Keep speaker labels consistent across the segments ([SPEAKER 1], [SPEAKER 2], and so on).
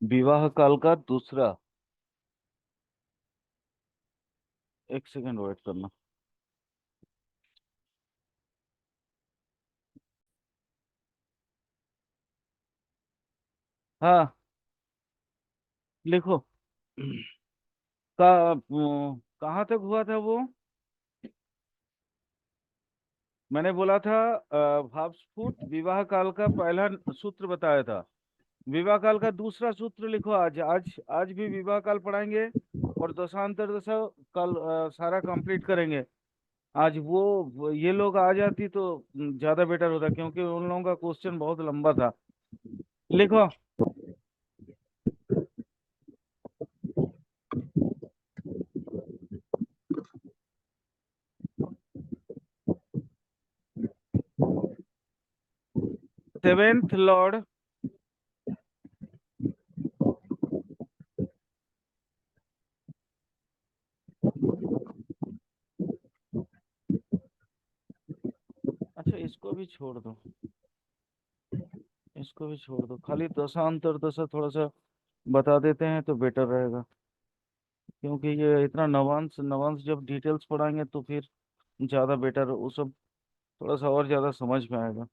[SPEAKER 1] विवाह काल का दूसरा। एक सेकंड वेट करना। हाँ, लिखो। कहाँ तक हुआ था वो? मैंने बोला था भावस्फुट विवाह काल का पहला सूत्र बताया था। विवाह काल का दूसरा सूत्र लिखो। आज आज आज भी विवाह काल पढ़ाएंगे और दशांतर दशा कल सारा कंप्लीट करेंगे। आज ये लोग आ जाती तो ज्यादा बेटर होता, क्योंकि उन लोगों का क्वेश्चन बहुत लंबा था। लिखो। सेवेंथ लॉर्ड अच्छा, इसको भी छोड़ दो। इसको भी छोड़ दो, खाली दशांतर दशा थोड़ा सा बता देते हैं तो बेटर रहेगा। क्योंकि ये इतना नवांश नवांश जब डिटेल्स पढ़ाएंगे तो फिर ज्यादा बेटर वो सब थोड़ा सा और ज्यादा समझ में आएगा।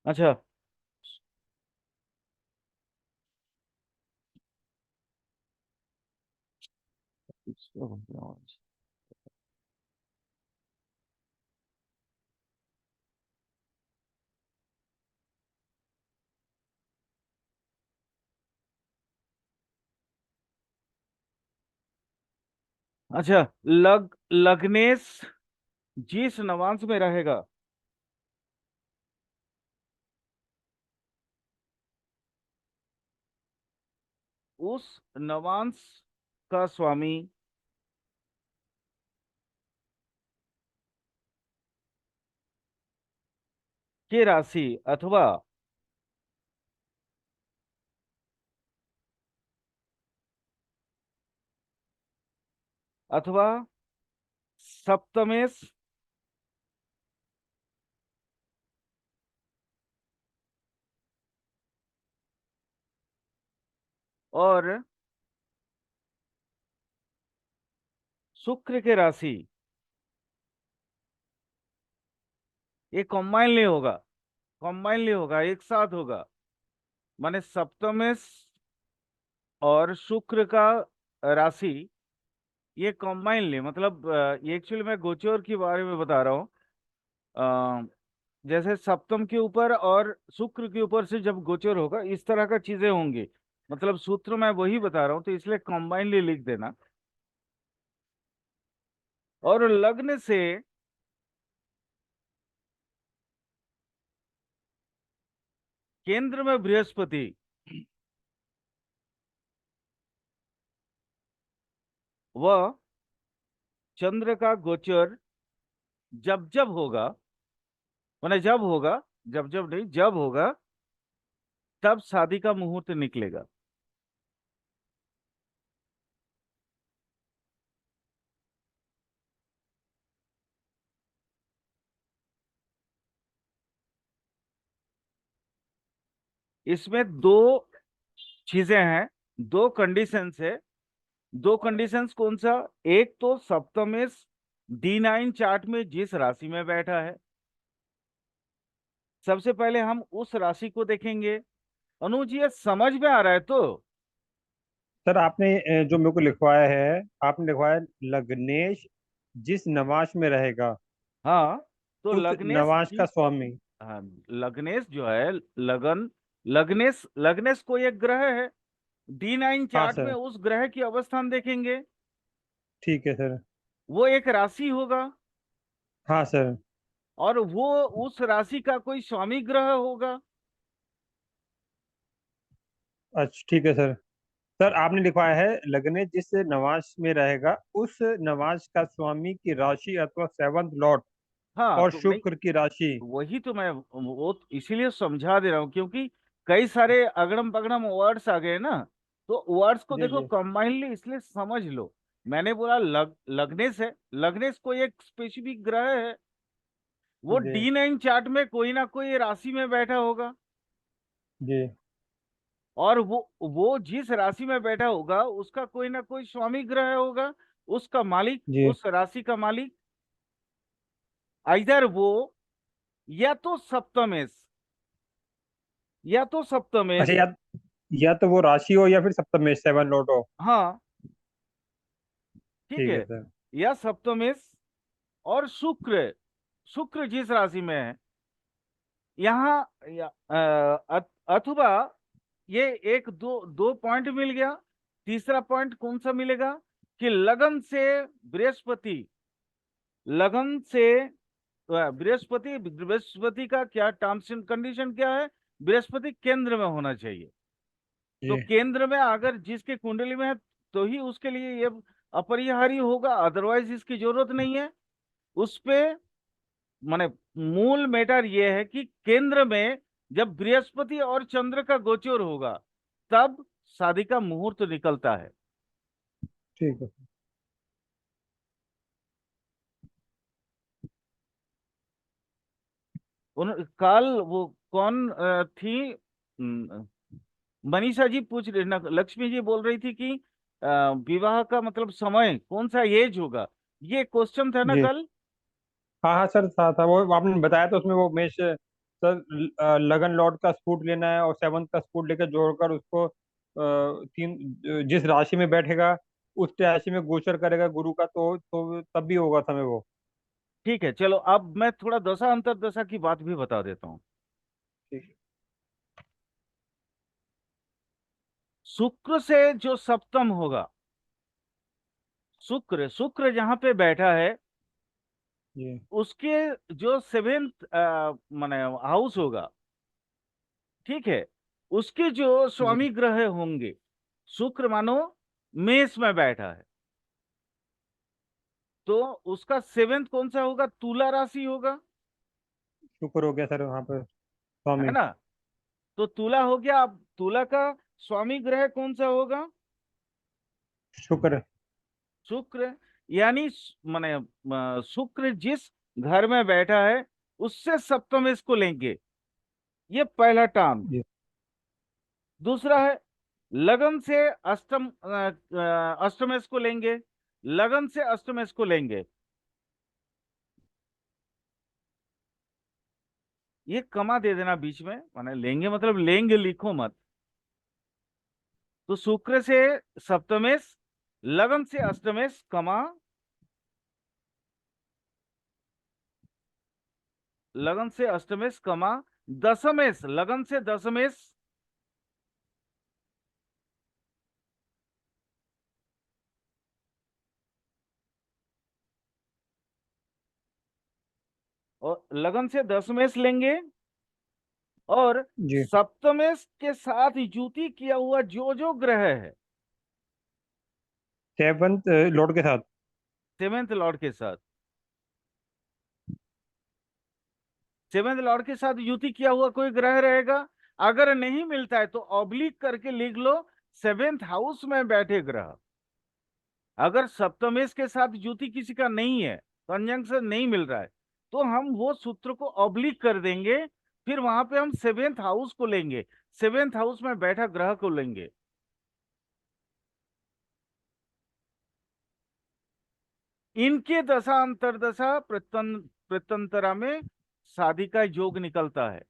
[SPEAKER 1] अच्छा। इसको बताओ। अच्छा, लग्नेश जिस नवांश में रहेगा उस नवांश का स्वामी की राशि अथवा अथवा सप्तमेश और शुक्र के राशि, ये कॉम्बाइन नहीं होगा। कॉम्बाइन नहीं होगा, एक साथ होगा। माने सप्तमेश और शुक्र का राशि, ये कॉम्बाइनली मतलब ये एक्चुअली मैं गोचर के बारे में बता रहा हूँ। अ, जैसे सप्तम के ऊपर और शुक्र के ऊपर से जब गोचर होगा इस तरह का चीजें होंगी। मतलब सूत्र मैं वही बता रहा हूँ, तो इसलिए कॉम्बाइनली लिख देना। और लग्न से केंद्र में बृहस्पति, वह चंद्र का गोचर जब जब होगा, माने जब होगा, जब जब नहीं, जब होगा तब शादी का मुहूर्त निकलेगा। इसमें दो चीजें हैं, दो कंडीशंस है। दो कंडीशंस कौन सा? एक तो सप्तमेश D9 चार्ट में जिस राशि में बैठा है, सबसे पहले हम उस राशि को देखेंगे। अनुज, ये समझ में आ रहा है तो?
[SPEAKER 2] सर आपने जो मेरे को लिखवाया है, आपने लिखवाया लग्नेश जिस नवाश में रहेगा
[SPEAKER 1] हाँ, तो
[SPEAKER 2] उस
[SPEAKER 1] लग्नेश
[SPEAKER 2] नवाश का
[SPEAKER 1] जी।
[SPEAKER 2] स्वामी।
[SPEAKER 1] हाँ, लग्नेश जो है, लगन, लग्नेश लग्नेश कोई एक ग्रह है। D9
[SPEAKER 2] हाँ
[SPEAKER 1] चार्ट में
[SPEAKER 2] सर।
[SPEAKER 1] उस ग्रह की अवस्थान देखेंगे,
[SPEAKER 2] ठीक है सर।
[SPEAKER 1] वो एक राशि होगा।
[SPEAKER 2] हाँ सर।
[SPEAKER 1] और वो उस राशि का कोई स्वामी ग्रह होगा।
[SPEAKER 2] अच्छा ठीक है सर। सर आपने लिखवाया है लग्नेश जिस नवाश में रहेगा उस नवाश का स्वामी की राशि अथवा सेवंथ लॉर्ड
[SPEAKER 1] हाँ,
[SPEAKER 2] और
[SPEAKER 1] तो नहीं,
[SPEAKER 2] शुक्र की राशि।
[SPEAKER 1] वही तो मैं वो इसीलिए समझा दे रहा हूँ, क्योंकि कई सारे अगड़म पगड़म वर्ड्स आ गए ना। तो वर्ड्स को
[SPEAKER 2] जी
[SPEAKER 1] देखो
[SPEAKER 2] जी।
[SPEAKER 1] कंबाइनली, इसलिए समझ लो। मैंने बोला लग्नेश है, लग्नेश कोई एक स्पेसिफिक ग्रह है। वो
[SPEAKER 2] जी
[SPEAKER 1] D9 चार्ट में कोई ना कोई राशि में बैठा होगा,
[SPEAKER 2] जी
[SPEAKER 1] और वो जिस राशि में बैठा होगा उसका कोई ना कोई स्वामी ग्रह होगा, उसका मालिक,
[SPEAKER 2] जी।
[SPEAKER 1] उस राशि का मालिक। इधर वो या तो सप्तमेश, या तो
[SPEAKER 2] अच्छा,
[SPEAKER 1] सप्तमेश।
[SPEAKER 2] या तो वो राशि हो या फिर सप्तम 7 लॉट हो।
[SPEAKER 1] हाँ, ठीक
[SPEAKER 2] ठीक है
[SPEAKER 1] है,
[SPEAKER 2] सर।
[SPEAKER 1] या सप्तमेश। और शुक्र, शुक्र जिस राशि में है यहाँ अथवा ये एक दो दो पॉइंट मिल गया। तीसरा पॉइंट कौन सा मिलेगा कि लगन से बृहस्पति, लगन से बृहस्पति, बृहस्पति का क्या टर्म्स एंड कंडीशन क्या है? बृहस्पति केंद्र में होना चाहिए। तो
[SPEAKER 2] जी
[SPEAKER 1] केंद्र में अगर जिसके कुंडली में है तो ही उसके लिए ये अपरिहार्य होगा, अदरवाइज इसकी जरूरत नहीं है उस पे। माने मूल मैटर ये है कि केंद्र में जब बृहस्पति और चंद्र का गोचर होगा तब शादी का मुहूर्त निकलता है।
[SPEAKER 2] ठीक है।
[SPEAKER 1] कल वो कौन थी, मनीषा जी पूछ रही ना, लक्ष्मी जी बोल रही थी कि विवाह का मतलब समय कौन सा एज होगा, ये क्वेश्चन था ना
[SPEAKER 2] जी
[SPEAKER 1] कल।
[SPEAKER 2] हाँ हाँ सर, था वो आपने बताया तो उसमें वो मेष सर, लगन लॉर्ड का स्पूट लेना है और 7 का स्पूट लेकर जोड़कर उसको तीन जिस राशि में बैठेगा उस राशि में गोचर करेगा गुरु का, तो तब भी होगा समय वो।
[SPEAKER 1] ठीक है, चलो अब मैं थोड़ा दशा अंतर दशा की बात भी बता देता हूँ।
[SPEAKER 2] ठीक
[SPEAKER 1] शुक्र से जो सप्तम होगा, शुक्र, शुक्र जहां पे बैठा है
[SPEAKER 2] जी
[SPEAKER 1] उसके जो सेवेंथ माने हाउस होगा, ठीक है, उसके जो
[SPEAKER 2] जी।
[SPEAKER 1] स्वामी ग्रह होंगे, शुक्र मानो मेष में बैठा है तो उसका सेवेंथ कौन सा होगा? तुला राशि होगा,
[SPEAKER 2] शुक्र हो गया सर वहाँ पर
[SPEAKER 1] है
[SPEAKER 2] स्वामी।
[SPEAKER 1] ना? तो तुला हो गया। अब तुला का स्वामी ग्रह कौन सा होगा?
[SPEAKER 2] शुक्र।
[SPEAKER 1] शुक्र। यानी माने शुक्र जिस घर में बैठा है उससे सप्तमेश को लेंगे, ये पहला टर्म।
[SPEAKER 2] जी
[SPEAKER 1] दूसरा है लगन से अष्टमेश को लेंगे, लगन से अष्टमेश को लेंगे। ये कमा दे देना बीच में, माने लेंगे मतलब लेंगे लिखो मत। तो शुक्र से सप्तमेश, लगन से अष्टमेश कमा, लगन से अष्टमेश कमा, दशमेश, लगन से दशमेश, और लगन से दशमेश लेंगे। और
[SPEAKER 2] जी।
[SPEAKER 1] सप्तमेश के साथ युति किया हुआ जो जो ग्रह है
[SPEAKER 2] 7 लॉर्ड के साथ।
[SPEAKER 1] सेवेंथ लॉर्ड के साथ, सेवेंथ लॉर्ड के साथ युति किया हुआ कोई ग्रह रहेगा, अगर नहीं मिलता है तो ऑब्लिक करके लिख लो सेवेंथ हाउस में बैठे ग्रह। अगर सप्तमेश के साथ युति किसी का नहीं है, कंजंक्शन नहीं मिल रहा है, तो हम वो सूत्र को ऑब्लिक कर देंगे, फिर वहां पे हम सेवेंथ हाउस को लेंगे, सेवेंथ हाउस में बैठा ग्रह को लेंगे। इनके दशा अंतरदशा प्रत्यंतरा में शादी का योग निकलता है।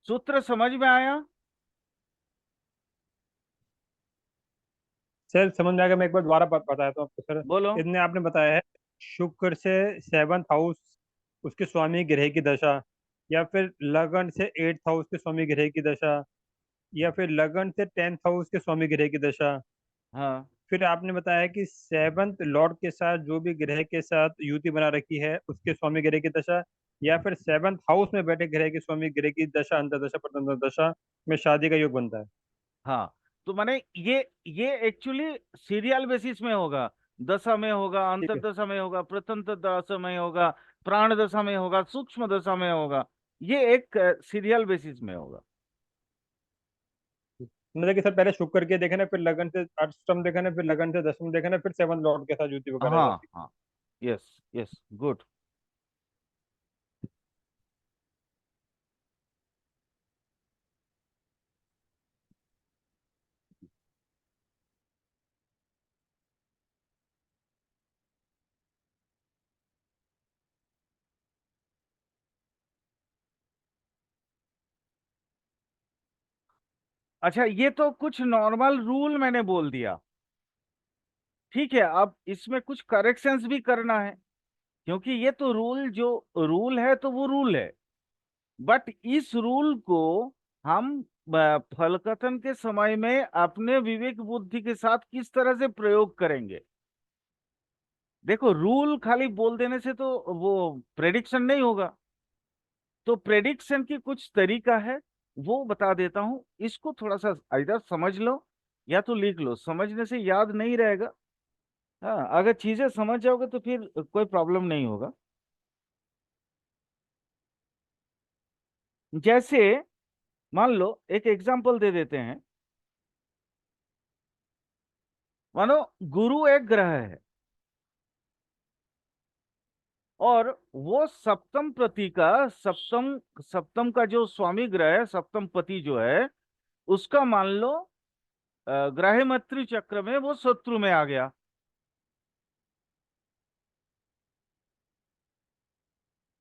[SPEAKER 1] सूत्र समझ में आया?
[SPEAKER 2] सर समझ में आ गया, मैं एक बार दोबारा बताया तो आपको सर।
[SPEAKER 1] बोलो।
[SPEAKER 2] इसने आपने बताया है शुक्र से 7th हाउस उसके स्वामी ग्रह की दशा, या फिर लगन से 8th हाउस के स्वामी ग्रह की दशा, या फिर लगन से 10th हाउस के स्वामी ग्रह की दशा।
[SPEAKER 1] हाँ,
[SPEAKER 2] फिर आपने बताया कि 7th लॉर्ड के साथ जो भी ग्रह के साथ युति बना रखी है उसके स्वामी ग्रह की दशा, या फिर 7th हाउस में बैठे ग्रह के स्वामी ग्रह की दशा, अंतर्दशा प्रतंत्र दशा में शादी का योग बनता है।
[SPEAKER 1] हाँ। तो माने ये एक्चुअली सीरियल बेसिस में होगा, दशा में होगा,
[SPEAKER 2] ठीक
[SPEAKER 1] अंतर
[SPEAKER 2] है।
[SPEAKER 1] दशा में होगा, प्रतंत्र दशा में होगा, प्राण दशा में होगा, सूक्ष्म दशा में होगा। ये एक सीरियल बेसिस में होगा।
[SPEAKER 2] मतलब कि सर पहले शुक्र के देखे ना, फिर लगन से अष्टम देखा ना, फिर लगन से दशम देखा ना, फिर सेवन लॉर्ड के साथ युति वगैरह
[SPEAKER 1] हाँ
[SPEAKER 2] रहती।
[SPEAKER 1] हाँ, यस यस, गुड। अच्छा, ये तो कुछ नॉर्मल रूल मैंने बोल दिया, ठीक है। अब इसमें कुछ करेक्शंस भी करना है, क्योंकि ये तो रूल, जो रूल है तो वो रूल है। बट इस रूल को हम फलकथन के समय में अपने विवेक बुद्धि के साथ किस तरह से प्रयोग करेंगे। देखो, रूल खाली बोल देने से तो वो प्रेडिक्शन नहीं होगा। तो प्रेडिक्शन की कुछ तरीका है, वो बता देता हूं। इसको थोड़ा सा इधर समझ लो या तो लिख लो, समझने से याद नहीं रहेगा। हाँ, अगर चीजें समझ जाओगे तो फिर कोई प्रॉब्लम नहीं होगा। जैसे मान लो, एक एग्जांपल दे देते हैं। मानो गुरु एक ग्रह है, और वो सप्तम प्रति का, सप्तम सप्तम का जो स्वामी ग्रह है, सप्तम पति जो है, उसका मान लो ग्रह मैत्री चक्र में वो शत्रु में आ गया।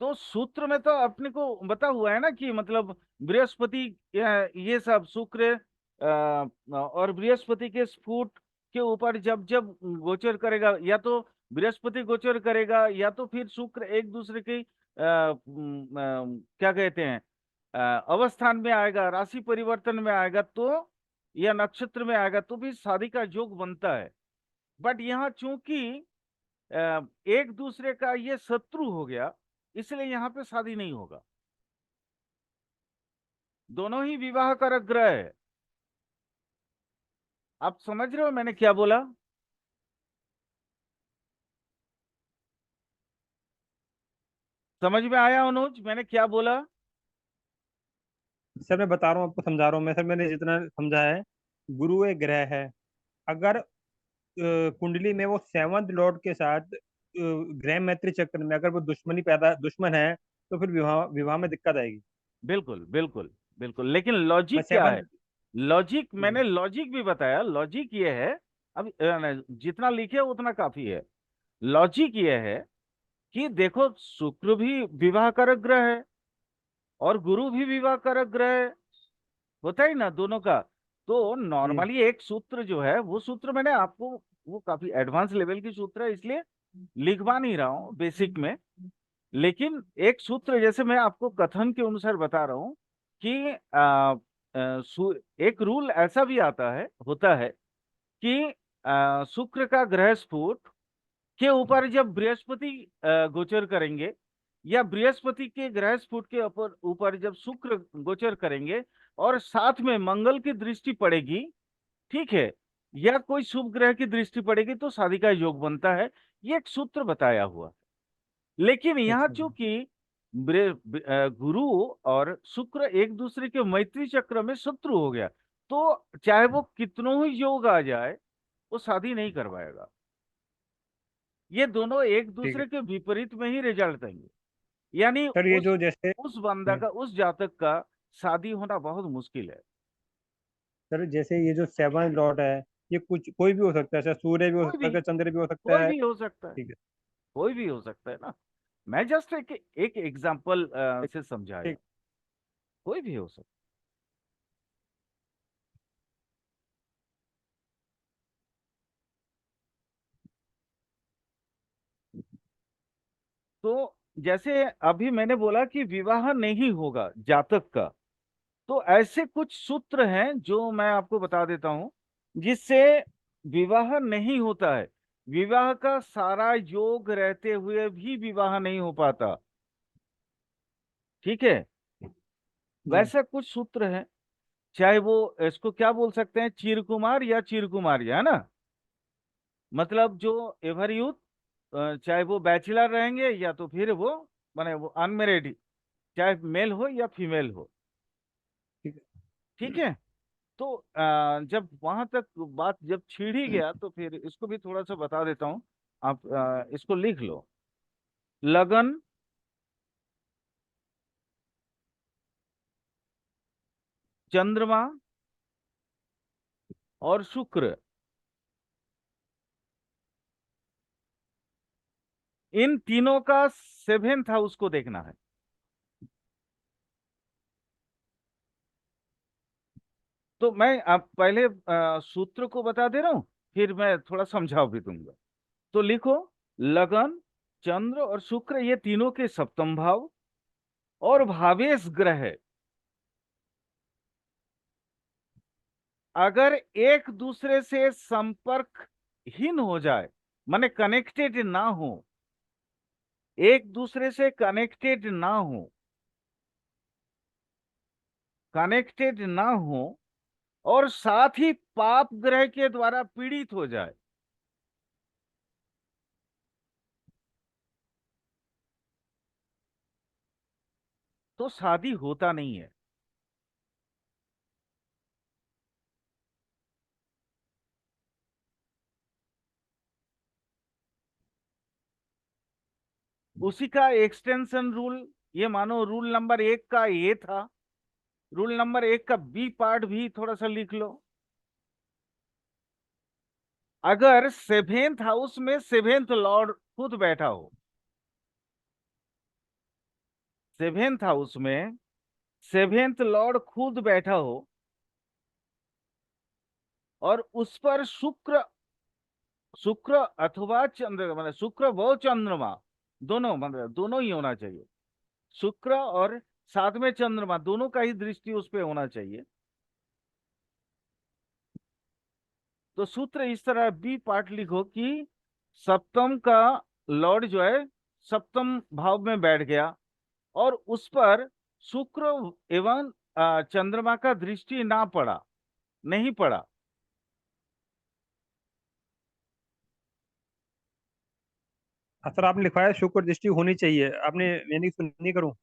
[SPEAKER 1] तो सूत्र में तो अपने को बता हुआ है ना कि मतलब बृहस्पति, ये सब शुक्र और बृहस्पति के स्फुट के ऊपर जब जब गोचर करेगा, या तो बृहस्पति गोचर करेगा या तो फिर शुक्र एक दूसरे के क्या कहते हैं, अवस्थान में आएगा, राशि परिवर्तन में आएगा तो, या नक्षत्र में आएगा तो भी शादी का योग बनता है। बट यहाँ चूंकि एक दूसरे का ये शत्रु हो गया, इसलिए यहाँ पे शादी नहीं होगा। दोनों ही विवाह कारक ग्रह है। आप समझ रहे हो मैंने क्या बोला? समझ में आया अनुज मैंने क्या बोला?
[SPEAKER 2] सर मैं बता रहा हूँ आपको, समझा रहा हूँ मैं सर, मैंने जितना समझा है। गुरु एक ग्रह है। अगर कुंडली में वो सेवंथ लॉर्ड के साथ ग्रह मैत्री चक्र में अगर वो दुश्मन है, तो फिर विवाह विवाह में दिक्कत आएगी।
[SPEAKER 1] बिल्कुल बिल्कुल बिल्कुल, लेकिन
[SPEAKER 2] मैं
[SPEAKER 1] लॉजिक क्या है?
[SPEAKER 2] सेवंथ।
[SPEAKER 1] लॉजिक, मैंने लॉजिक भी बताया। लॉजिक ये है, अब जितना लिखे उतना काफी है। लॉजिक ये है कि देखो, शुक्र भी विवाह कारक ग्रह है और गुरु भी विवाह कारक ग्रह है, होता ही ना दोनों का। तो
[SPEAKER 2] जी
[SPEAKER 1] नॉर्मली एक सूत्र जो है, वो सूत्र मैंने आपको, वो काफी एडवांस लेवल की सूत्र है, इसलिए लिखवा नहीं रहा हूँ बेसिक में। लेकिन एक सूत्र जैसे मैं आपको कथन के अनुसार बता रहा हूँ कि एक रूल ऐसा भी आता है, होता है कि शुक्र का ग्रह स्फुट के ऊपर जब बृहस्पति गोचर करेंगे, या बृहस्पति के ग्रह स्फुट के ऊपर ऊपर जब शुक्र गोचर करेंगे, और साथ में मंगल की दृष्टि पड़ेगी, ठीक है, या कोई शुभ ग्रह की दृष्टि पड़ेगी, तो शादी का योग बनता है। ये एक सूत्र बताया हुआ। लेकिन यहाँ
[SPEAKER 2] अच्छा जी।
[SPEAKER 1] चूंकि गुरु और शुक्र एक दूसरे के मैत्री चक्र में शत्रु हो गया, तो चाहे वो कितनों ही योग आ जाए, वो शादी नहीं करवाएगा। ये दोनों एक
[SPEAKER 2] ठीक है
[SPEAKER 1] दूसरे के विपरीत में ही रिजल्ट देंगे। यानी
[SPEAKER 2] सर, ये जो जैसे
[SPEAKER 1] उस बंदा का, उस जातक का शादी होना बहुत मुश्किल है।
[SPEAKER 2] सर जैसे ये जो सेवन लॉर्ड है, ये कुछ कोई भी हो सकता है सर, सूर्य भी हो
[SPEAKER 1] कोई
[SPEAKER 2] सकता
[SPEAKER 1] भी,
[SPEAKER 2] है, चंद्र भी हो सकता
[SPEAKER 1] कोई
[SPEAKER 2] है।
[SPEAKER 1] भी हो सकता है,
[SPEAKER 2] ठीक है।
[SPEAKER 1] कोई भी हो सकता है ना। मैं जस्ट एक एक एग्जांपल
[SPEAKER 2] ठीक।
[SPEAKER 1] से समझाया।
[SPEAKER 2] ठीक।
[SPEAKER 1] कोई भी हो सकता। तो जैसे अभी मैंने बोला कि विवाह नहीं होगा जातक का, तो ऐसे कुछ सूत्र हैं जो मैं आपको बता देता हूं, जिससे विवाह नहीं होता है। विवाह का सारा योग रहते हुए भी विवाह नहीं हो पाता, ठीक है।
[SPEAKER 2] जी
[SPEAKER 1] वैसे कुछ सूत्र हैं, चाहे वो, इसको क्या बोल सकते हैं, चिरकुमार या चिरकुमारी, है ना। मतलब जो एवर यूथ, चाहे वो बैचलर रहेंगे या तो फिर वो, माने वो अनमेरिड, चाहे मेल हो या फीमेल हो,
[SPEAKER 2] ठीक
[SPEAKER 1] ठीक
[SPEAKER 2] है।
[SPEAKER 1] है। तो जब वहां तक बात जब छिड़ ही गया तो फिर इसको भी थोड़ा सा बता देता हूँ। आप इसको लिख लो। लगन, चंद्रमा और शुक्र, इन तीनों का सेवेंथ हाउस को देखना है। तो मैं आप पहले सूत्र को बता दे रहा हूं, फिर मैं थोड़ा समझा भी दूंगा। तो लिखो, लगन, चंद्र और शुक्र ये तीनों के सप्तम भाव और भावेश ग्रह अगर एक दूसरे से संपर्कहीन हो जाए, माने कनेक्टेड ना हो, एक दूसरे से कनेक्टेड ना हो, कनेक्टेड ना हो और साथ ही पाप ग्रह के द्वारा पीड़ित हो जाए, तो शादी होता नहीं है। उसी का एक्सटेंशन रूल, ये मानो रूल नंबर 1 का ए था, रूल नंबर 1 का बी पार्ट भी थोड़ा सा लिख लो। अगर सेवेंथ हाउस में सेवेंथ लॉर्ड खुद बैठा हो, सेवेंथ हाउस में सेवेंथ लॉर्ड खुद बैठा हो और उस पर शुक्र, शुक्र अथवा चंद्र, मतलब शुक्र व चंद्रमा दोनों, मतलब दोनों ही होना चाहिए, शुक्र और साथ में चंद्रमा दोनों का ही दृष्टि उस पे होना चाहिए। तो सूत्र इस तरह बी पार्ट लिखो कि सप्तम का लॉर्ड जो है सप्तम भाव में बैठ गया और उस पर शुक्र एवं चंद्रमा का दृष्टि ना पड़ा, नहीं पड़ा।
[SPEAKER 2] हाँ सर, आपने लिखवाया शुक्र दृष्टि होनी चाहिए, आपने यानी सुनी करूँ?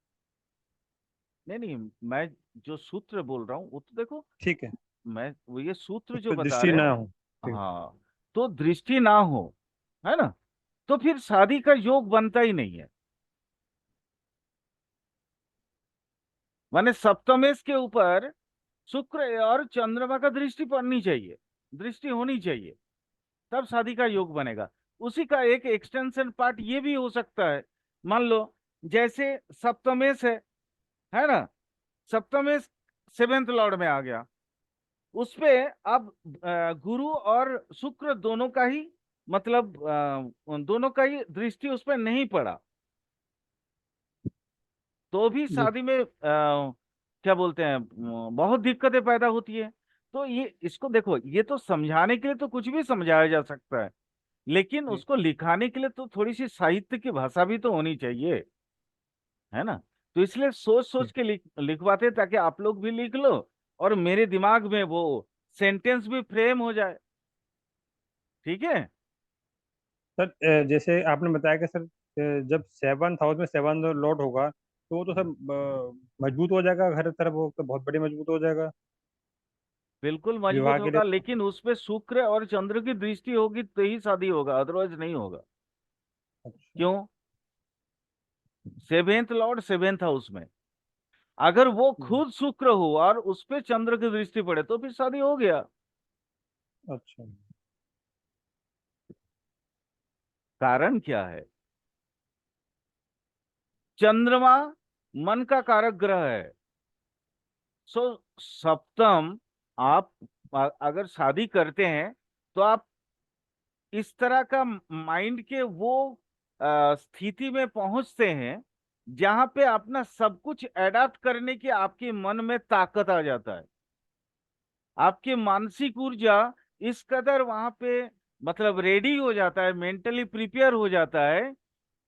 [SPEAKER 1] नहीं नहीं, मैं जो सूत्र बोल रहा हूँ वो तो देखो,
[SPEAKER 2] ठीक है,
[SPEAKER 1] मैं वो ये सूत्र
[SPEAKER 2] उस
[SPEAKER 1] जो
[SPEAKER 2] पर
[SPEAKER 1] बता
[SPEAKER 2] दृष्टि
[SPEAKER 1] रहे
[SPEAKER 2] ना
[SPEAKER 1] हैं।
[SPEAKER 2] हो। ठीक
[SPEAKER 1] हाँ, तो दृष्टि ना हो, है ना, तो फिर शादी का योग बनता ही नहीं है। माने सप्तमेश के ऊपर शुक्र और चंद्रमा का दृष्टि पड़नी चाहिए, दृष्टि होनी चाहिए, तब शादी का योग बनेगा। उसी का एक एक्सटेंशन पार्ट ये भी हो सकता है। मान लो जैसे सप्तमेश है ना, सप्तमेश सेवेंथ लॉर्ड में आ गया, उसपे अब गुरु और शुक्र दोनों का ही, मतलब दोनों का ही दृष्टि उस पर नहीं पड़ा, तो भी
[SPEAKER 2] जी।
[SPEAKER 1] शादी में क्या बोलते हैं, बहुत दिक्कतें पैदा होती है। तो ये इसको देखो, ये तो समझाने के लिए तो कुछ भी समझाया जा सकता है, लेकिन
[SPEAKER 2] जी।
[SPEAKER 1] उसको लिखाने के लिए तो थोड़ी सी साहित्य की भाषा भी तो होनी चाहिए, है ना। तो इसलिए सोच सोच
[SPEAKER 2] जी।
[SPEAKER 1] के लिखवाते ताकि आप लोग भी लिख लो और मेरे दिमाग में वो सेंटेंस भी फ्रेम हो जाए। ठीक है।
[SPEAKER 2] सर, जैसे आपने बताया कि सर, जब सेवन हाउस में सेवन लॉर्ड होगा तो वो तो सर मजबूत हो जाएगा, घर तरफ वो तो बहुत बड़ी मजबूत हो जाएगा
[SPEAKER 1] बिल्कुल मजबूत
[SPEAKER 2] विवाह के लिए
[SPEAKER 1] होगा,
[SPEAKER 2] तो।
[SPEAKER 1] लेकिन उस पे शुक्र और चंद्र की दृष्टि होगी तो ही शादी होगा, अदरवाइज नहीं होगा।
[SPEAKER 2] अच्छा।
[SPEAKER 1] क्यों? सेवेंथ लॉर्ड सेवेंथ हाउस में, अगर वो
[SPEAKER 2] जी।
[SPEAKER 1] खुद शुक्र हो और उस पे चंद्र की दृष्टि पड़े तो फिर शादी हो गया।
[SPEAKER 2] अच्छा।
[SPEAKER 1] कारण क्या है? चंद्रमा मन का कारक ग्रह है। सो सप्तम, आप अगर शादी करते हैं तो आप इस तरह का माइंड के वो स्थिति में पहुंचते हैं जहां पे अपना सब कुछ एडाप्ट करने की आपके मन में ताकत आ जाता है। आपकी मानसिक ऊर्जा इस कदर वहां पे, मतलब रेडी हो जाता है, मेंटली प्रिपेयर हो जाता है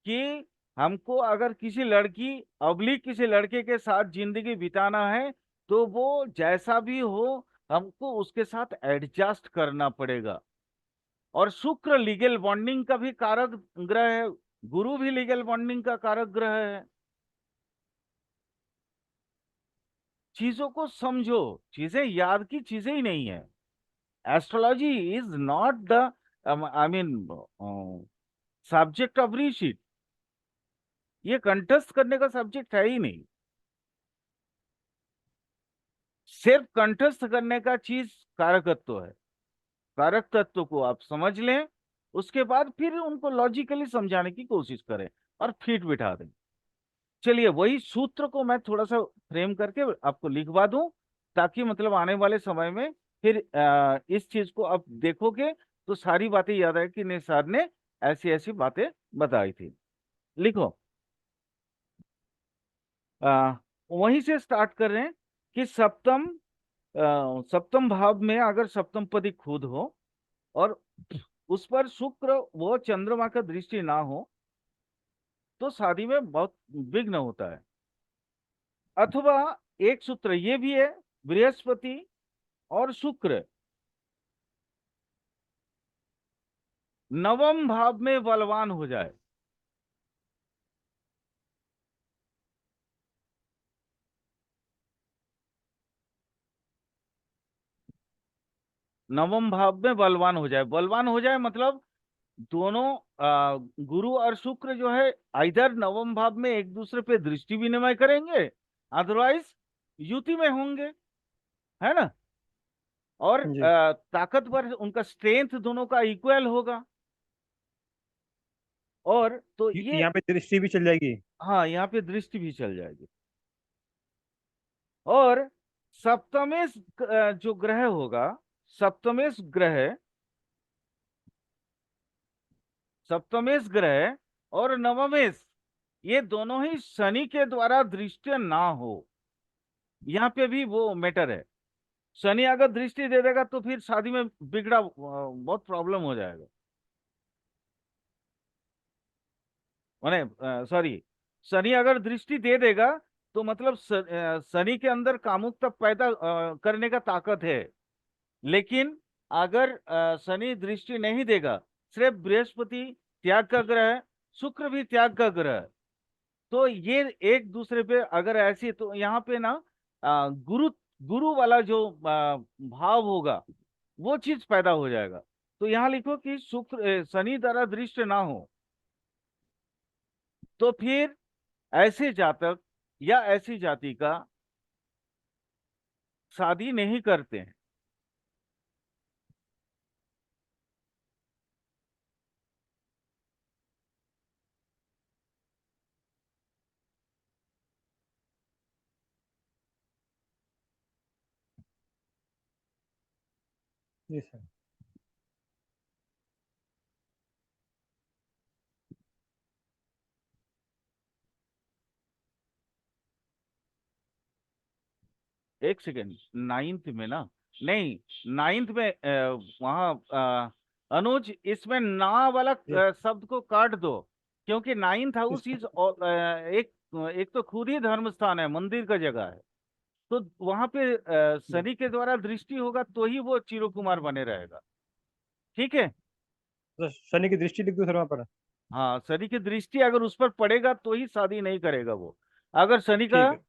[SPEAKER 1] कि हमको अगर किसी लड़की अब्लिक किसी लड़के के साथ जिंदगी बिताना है तो वो जैसा भी हो, हमको उसके साथ एडजस्ट करना पड़ेगा। और शुक्र लीगल बॉन्डिंग का भी कारक ग्रह है, गुरु भी लीगल बॉन्डिंग का कारक ग्रह है। चीजों को समझो, चीजें याद की चीजें ही नहीं है। Astrology is not the, I mean, subject of रीशीट। ये कंठस्थ करने का सब्जेक्ट है ही नहीं। सिर्फ कंठस्थ करने का चीज कारक तत्व है। कारक तत्व को आप समझ लें, उसके बाद फिर उनको लॉजिकली समझाने की कोशिश करें और फिट बिठा दें। चलिए, वही सूत्र को मैं थोड़ा सा फ्रेम करके आपको लिखवा दूं, ताकि मतलब आने वाले समय में फिर इस चीज को आप देखोगे तो सारी बातें याद आए कि नहीं सर ने ऐसी ऐसी बातें बताई थी। लिखो। आ, वहीं से स्टार्ट कर रहे हैं कि सप्तम भाव में अगर सप्तम पदी खुद हो और उस पर शुक्र व चंद्रमा का दृष्टि ना हो, तो शादी में बहुत विघ्न होता है। अथवा एक सूत्र ये भी है, बृहस्पति और शुक्र नवम भाव में बलवान हो जाए। नवम भाव में बलवान हो जाए, बलवान हो जाए मतलब दोनों गुरु और शुक्र जो है इधर नवम भाव में एक दूसरे पे दृष्टि विनिमय करेंगे, अदरवाइज युति में होंगे, है ना। और
[SPEAKER 2] जी।
[SPEAKER 1] ताकतवर, उनका स्ट्रेंथ दोनों का इक्वल होगा। और तो ये,
[SPEAKER 2] यहाँ पे दृष्टि भी चल जाएगी।
[SPEAKER 1] हाँ, यहाँ पे दृष्टि भी चल जाएगी। और सप्तमेश जो ग्रह होगा, सप्तमेश ग्रह, सप्तमेश ग्रह और नवमेश, ये दोनों ही शनि के द्वारा दृष्टि ना हो। यहाँ पे भी वो मैटर है। शनि अगर दृष्टि दे देगा तो फिर शादी में बिगड़ा, बहुत प्रॉब्लम हो जाएगा। माने सॉरी, शनि अगर दृष्टि दे देगा तो मतलब शनि के अंदर कामुकता पैदा करने का ताकत है। लेकिन अगर शनि दृष्टि नहीं देगा, सिर्फ बृहस्पति त्याग का ग्रह है, शुक्र भी त्याग का ग्रह है, तो ये एक दूसरे पे अगर ऐसी, तो यहाँ पे ना गुरु, गुरु वाला जो भाव होगा वो चीज पैदा हो जाएगा। तो यहाँ लिखो कि शुक्र शनि द्वारा दृष्ट ना हो, तो फिर ऐसे जातक या ऐसी जाति का शादी नहीं करते हैं।
[SPEAKER 2] जी सर।
[SPEAKER 1] एक सेकेंड, नाइन्थ में ना, नहीं, नाइन्थ में वहाँ अनुज, इसमें ना वाला
[SPEAKER 2] जी।
[SPEAKER 1] शब्द को काट दो, क्योंकि नाइन्थ हाउस
[SPEAKER 2] इसमें।
[SPEAKER 1] इज एक, एक तो खुद ही धर्म स्थान है, मंदिर का जगह है। तो वहां पे
[SPEAKER 2] जी।
[SPEAKER 1] शनि के द्वारा दृष्टि होगा तो ही वो चिरो कुमार बने रहेगा। ठीक है।
[SPEAKER 2] तो शनि की दृष्टि लिख दूं सर वहाँ पर?
[SPEAKER 1] हाँ, शनि की दृष्टि अगर उस पर पड़ेगा तो ही शादी नहीं करेगा वो। अगर शनि का
[SPEAKER 2] ठीक है।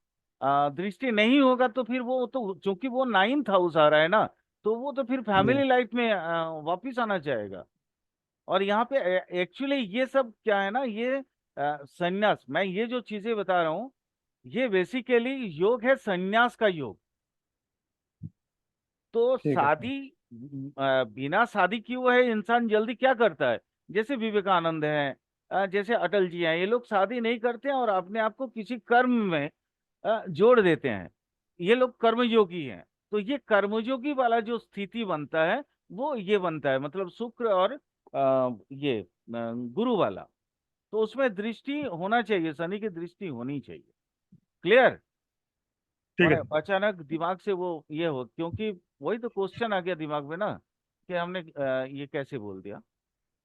[SPEAKER 1] दृष्टि नहीं होगा तो फिर वो तो, चूंकि वो नाइन्थ हाउस आ रहा है ना, तो वो तो फिर
[SPEAKER 2] जी।
[SPEAKER 1] फैमिली लाइफ में वापिस आना चाहेगा। और यहाँ पे एक्चुअली ये सब क्या है ना, ये संन्यास, मैं ये जो चीजें बता रहा हूँ, ये बेसिकली योग है, संन्यास का योग। तो
[SPEAKER 2] ठीक है सर।
[SPEAKER 1] शादी, बिना शादी किए हुए है इंसान जल्दी क्या करता है, जैसे विवेकानंद है, जैसे अटल जी हैं, ये लोग शादी नहीं करते हैं और अपने आप को किसी कर्म में जोड़ देते हैं। ये लोग कर्मयोगी हैं। तो ये कर्मयोगी वाला जो स्थिति बनता है, वो ये बनता है, मतलब शुक्र और गुरु वाला। तो उसमें दृष्टि होना चाहिए, शनि की दृष्टि होनी चाहिए। क्लियर।
[SPEAKER 2] ठीक है
[SPEAKER 1] मैंने
[SPEAKER 2] सर।
[SPEAKER 1] अचानक दिमाग से वो ये हो, क्योंकि वही तो क्वेश्चन आ गया दिमाग में ना, कि हमने ये कैसे बोल दिया।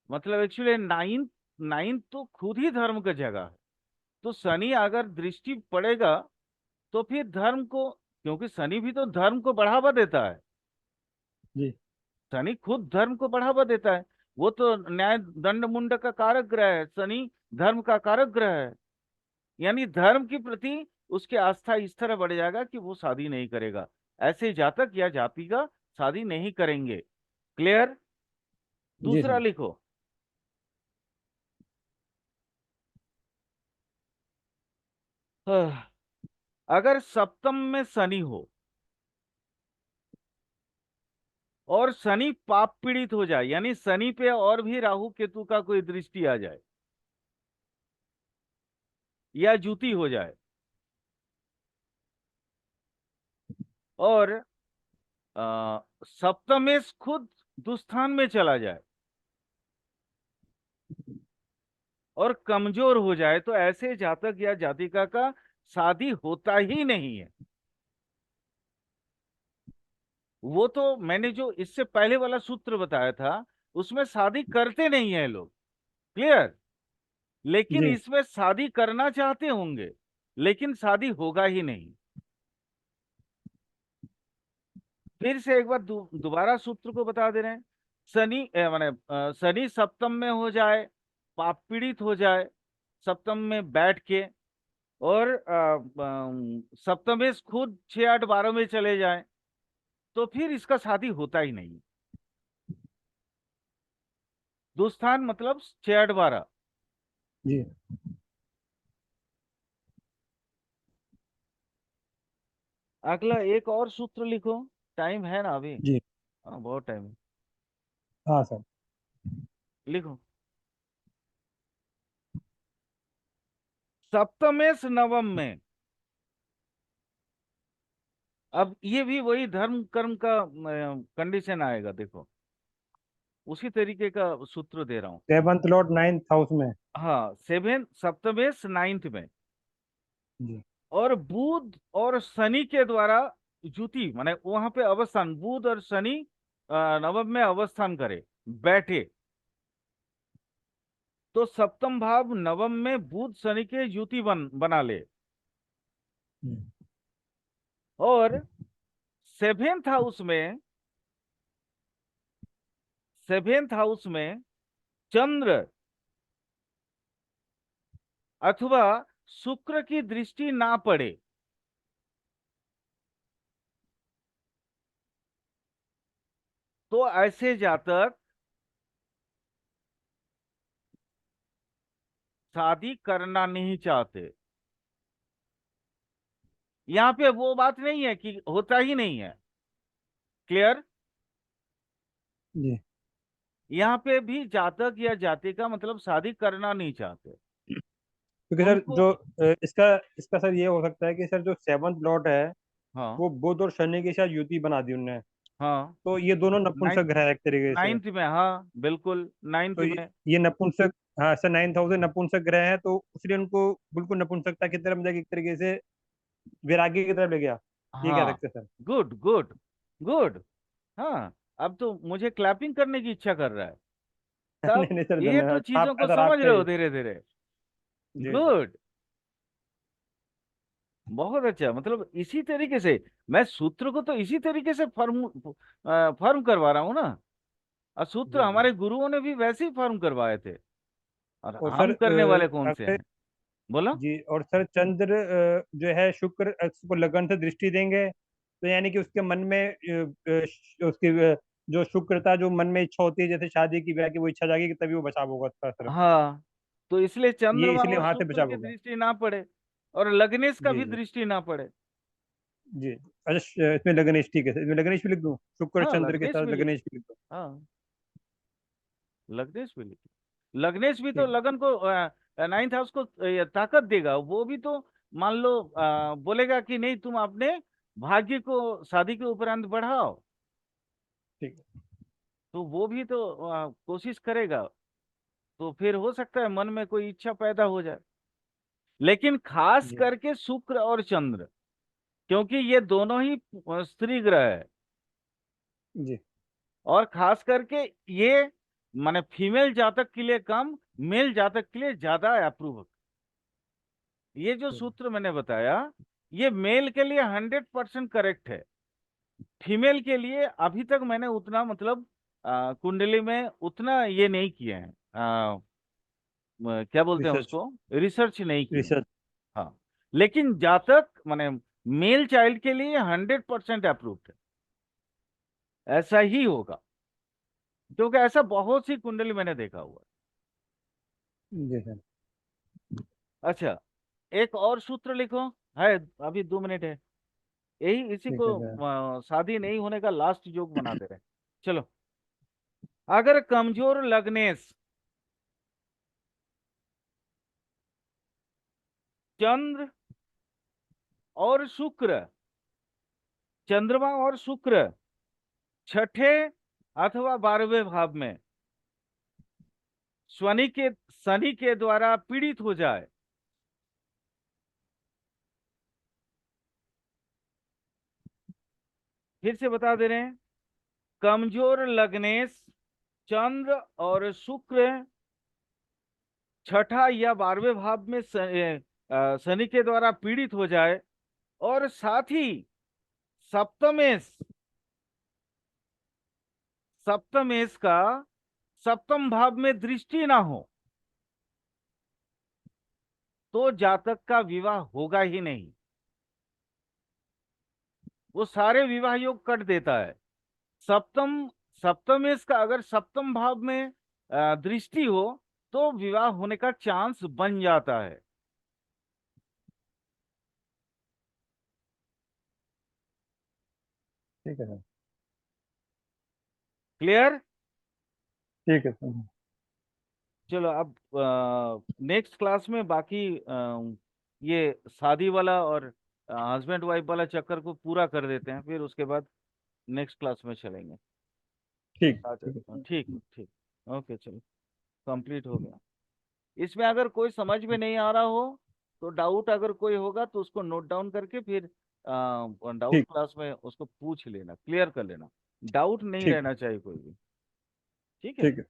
[SPEAKER 1] मतलब एक्चुअली नाइन्थ, नाइन्थ तो खुद ही धर्म का जगह है। तो शनि अगर दृष्टि पड़ेगा तो फिर धर्म को, क्योंकि शनि भी तो धर्म को बढ़ावा देता है।
[SPEAKER 2] जी।
[SPEAKER 1] शनि खुद धर्म को बढ़ावा देता है। वो तो न्याय दंड मुंड का कारक ग्रह है, शनि धर्म का कारक ग्रह है। यानी धर्म के प्रति उसकी आस्था इस तरह बढ़ जाएगा कि वो शादी नहीं करेगा। ऐसे जातक या जातिका शादी नहीं करेंगे। क्लियर?
[SPEAKER 2] जी
[SPEAKER 1] दूसरा
[SPEAKER 2] सर।
[SPEAKER 1] लिखो। आह, अगर सप्तम में शनि हो और शनि पाप पीड़ित हो जाए, यानी शनि पे और भी राहु केतु का कोई दृष्टि आ जाए या जुति हो जाए, और सप्तमेश खुद दुस्थान में चला जाए और कमजोर हो जाए, तो ऐसे जातक या जातिका का शादी होता ही नहीं है। वो तो मैंने जो इससे पहले वाला सूत्र बताया था उसमें शादी करते नहीं है लोग। क्लियर? लेकिन
[SPEAKER 2] जी
[SPEAKER 1] इसमें शादी करना चाहते होंगे, लेकिन शादी होगा ही नहीं। फिर से एक बार दोबारा सूत्र को बता दे रहे हैं। शनि माने शनि सप्तम में हो जाए, पाप पीड़ित हो जाए सप्तम में बैठ के, और सप्तमेश खुद 6 8 12 में चले जाए, तो फिर इसका शादी होता ही नहीं। दुस्थान मतलब 6 8 12।
[SPEAKER 2] जी
[SPEAKER 1] अगला एक और सूत्र लिखो। टाइम है ना अभी?
[SPEAKER 2] जी।
[SPEAKER 1] हाँ, बहुत टाइम है।
[SPEAKER 2] हाँ सर।
[SPEAKER 1] लिखो। सप्तमेश नवम में, अब ये भी वही धर्म कर्म का कंडीशन आएगा, देखो उसी तरीके का सूत्र दे रहा हूं।
[SPEAKER 2] सेवंथ लॉर्ड नाइन्थ हाउस में।
[SPEAKER 1] हाँ, सेवन सप्तमेश नाइन्थ में,
[SPEAKER 2] जी।
[SPEAKER 1] और बुध और शनि के द्वारा युति, माने वहां पे अवस्थान, बुध और शनि नवम में अवस्थान करे, बैठे, तो सप्तम भाव नवम में बुध शनि के युति बना ले,
[SPEAKER 2] हम्म।
[SPEAKER 1] और सेवेंथ हाउस में, सेवेंथ हाउस में चंद्र अथवा शुक्र की दृष्टि ना पड़े, तो ऐसे जातक शादी करना नहीं चाहते। यहाँ पे वो बात नहीं है कि होता ही नहीं है। क्लियर?
[SPEAKER 2] जी।
[SPEAKER 1] यहाँ पे भी जातक या जातिका मतलब शादी करना नहीं चाहते
[SPEAKER 2] क्योंकि सर
[SPEAKER 1] उनको।
[SPEAKER 2] जो इसका इसका सर ये हो सकता है कि सर जो सेवंथ लॉर्ड है
[SPEAKER 1] हाँ,
[SPEAKER 2] वो बुध और शनि की शायद युति बना दी उनने।
[SPEAKER 1] हाँ,
[SPEAKER 2] तो ये दोनों नपुंसक
[SPEAKER 1] नाइन्थ,
[SPEAKER 2] ग्रह है एक तरीके से।
[SPEAKER 1] नाइन्थ में, हाँ बिल्कुल नाइन्थ
[SPEAKER 2] तो
[SPEAKER 1] में।
[SPEAKER 2] ये नपुंसक, हाँ सर, नाइन्थ हाउस में नपुंसक ग्रह है, तो इसलिए उनको बिल्कुल नपुंसकता की तरफ मतलब एक तरीके से वैराग्य की तरफ ले गया। ये कह
[SPEAKER 1] हाँ,
[SPEAKER 2] सकते हैं सर।
[SPEAKER 1] Good good good. हाँ, अब तो मुझे क्लैपिंग करने की इच्छा कर रहा है।
[SPEAKER 2] नहीं
[SPEAKER 1] तब
[SPEAKER 2] नहीं सर,
[SPEAKER 1] ये तो
[SPEAKER 2] धन्यवाद
[SPEAKER 1] चीजों
[SPEAKER 2] आपका
[SPEAKER 1] को
[SPEAKER 2] सर,
[SPEAKER 1] समझ
[SPEAKER 2] आपका
[SPEAKER 1] रहे हो
[SPEAKER 2] ही।
[SPEAKER 1] धीरे धीरे।
[SPEAKER 2] जी जी।
[SPEAKER 1] गुड। बहुत अच्छा, मतलब इसी तरीके से मैं सूत्र को तो इसी तरीके से फर्म करवा रहा हूँ ना। और सूत्र
[SPEAKER 2] जी जी।
[SPEAKER 1] हमारे गुरुओं ने भी वैसे ही फर्म करवाए थे, और
[SPEAKER 2] और सर
[SPEAKER 1] हम करने वाले कौन से
[SPEAKER 2] अगर,
[SPEAKER 1] हैं? बोलो।
[SPEAKER 2] जी, और सर चंद्र जो है शुक्र को लगन से दृष्टि देंगे, तो यानी कि उसके मन में उसकी जो शुक्रता, जो मन में इच्छा होती है जैसे शादी की, ब्याह की, वो इच्छा जाएगी कि तभी वो बचाव होगा उसका सर।
[SPEAKER 1] हाँ, तो इसलिए
[SPEAKER 2] ये
[SPEAKER 1] चंद्रमा
[SPEAKER 2] इसलिए
[SPEAKER 1] और
[SPEAKER 2] वहां से
[SPEAKER 1] शुक्र
[SPEAKER 2] बचाव
[SPEAKER 1] की
[SPEAKER 2] होगा।
[SPEAKER 1] दृष्टि ना पड़े, और लग्नेश का
[SPEAKER 2] जी
[SPEAKER 1] भी
[SPEAKER 2] जी।
[SPEAKER 1] दृष्टि ना पड़े।
[SPEAKER 2] जी। अच्छा, इसमें लग्नेश, ठीक है सर, इसमें लग्नेश भी लिख दूं, शुक्र और
[SPEAKER 1] हाँ,
[SPEAKER 2] चंद्र के
[SPEAKER 1] लग्नेश
[SPEAKER 2] साथ
[SPEAKER 1] भी लिख।
[SPEAKER 2] लग्नेश भी लिख दूं।
[SPEAKER 1] हाँ, लग्नेश भी लिख। लग्नेश भी तो
[SPEAKER 2] ठीक।
[SPEAKER 1] लगन को, नाइन्थ हाउस को ताकत देगा। वो भी तो मान लो बोलेगा कि नहीं, तुम अपने भाग्य को शादी के उपरांत बढ़ाओ,
[SPEAKER 2] ठीक।
[SPEAKER 1] तो वो भी तो कोशिश करेगा। तो फिर हो सकता है मन में कोई इच्छा पैदा हो जाए। लेकिन खास
[SPEAKER 2] जी
[SPEAKER 1] करके शुक्र और चंद्र, क्योंकि ये दोनों ही स्त्री ग्रह है,
[SPEAKER 2] जी।
[SPEAKER 1] और खास करके ये माने फीमेल जातक के लिए कम, मेल जातक के लिए ज्यादा अप्रूव। ये जो
[SPEAKER 2] ठीक।
[SPEAKER 1] सूत्र मैंने बताया, ये मेल के लिए 100% करेक्ट है। फीमेल के लिए अभी तक मैंने उतना मतलब कुंडली में उतना ये नहीं किए हैं, क्या बोलते हैं
[SPEAKER 2] रिसर्च।
[SPEAKER 1] उसको, रिसर्च नहीं किए हैं।
[SPEAKER 2] रिसर्च।
[SPEAKER 1] हाँ, लेकिन जातक माने मेल चाइल्ड के लिए 100% अप्रूव्ड है, ऐसा ही होगा, क्योंकि ऐसा बहुत सी कुंडली मैंने देखा हुआ
[SPEAKER 2] जी सर।
[SPEAKER 1] है। अच्छा, एक और सूत्र लिखो, है अभी 2 मिनट है, यही इसी
[SPEAKER 2] ठीक
[SPEAKER 1] को
[SPEAKER 2] है सर।
[SPEAKER 1] शादी नहीं होने का लास्ट जोक बना दे रहे हैं। चलो, अगर कमजोर लग्नेश चंद्र और शुक्र, चंद्रमा और शुक्र छठे अथवा 12वें भाव में शनि के द्वारा पीड़ित हो जाए, फिर से बता दे रहे हैं, कमजोर लग्नेश चंद्र और शुक्र छठा या 12वें भाव में शनि के द्वारा पीड़ित हो जाए, और साथ ही सप्तमेश, सप्तमेश का सप्तम भाव में दृष्टि ना हो, तो जातक का विवाह होगा ही नहीं, वो सारे विवाह योग कट देता है। सप्तम सप्तमेश का अगर सप्तम भाव में दृष्टि हो तो विवाह होने का चांस बन जाता है।
[SPEAKER 2] ठीक है सर।
[SPEAKER 1] क्लियर?
[SPEAKER 2] ठीक है सर।
[SPEAKER 1] चलो, अब नेक्स्ट क्लास में बाकी ये शादी वाला और हस्बैंड वाइफ वाला चक्कर को पूरा कर देते हैं, फिर उसके बाद नेक्स्ट क्लास में चलेंगे।
[SPEAKER 2] ठीक
[SPEAKER 1] अच्छा,
[SPEAKER 2] ठीक है सर।
[SPEAKER 1] ठीक ठीक। ओके, चलो, कंप्लीट हो गया। इसमें अगर कोई समझ में नहीं आ रहा हो तो डाउट अगर कोई होगा तो उसको नोट डाउन करके फिर डाउट
[SPEAKER 2] ठीक।
[SPEAKER 1] क्लास में उसको पूछ लेना, क्लियर कर लेना, डाउट नहीं
[SPEAKER 2] ठीक है।
[SPEAKER 1] रहना चाहिए कोई भी। ठीक है।
[SPEAKER 2] ठीक है।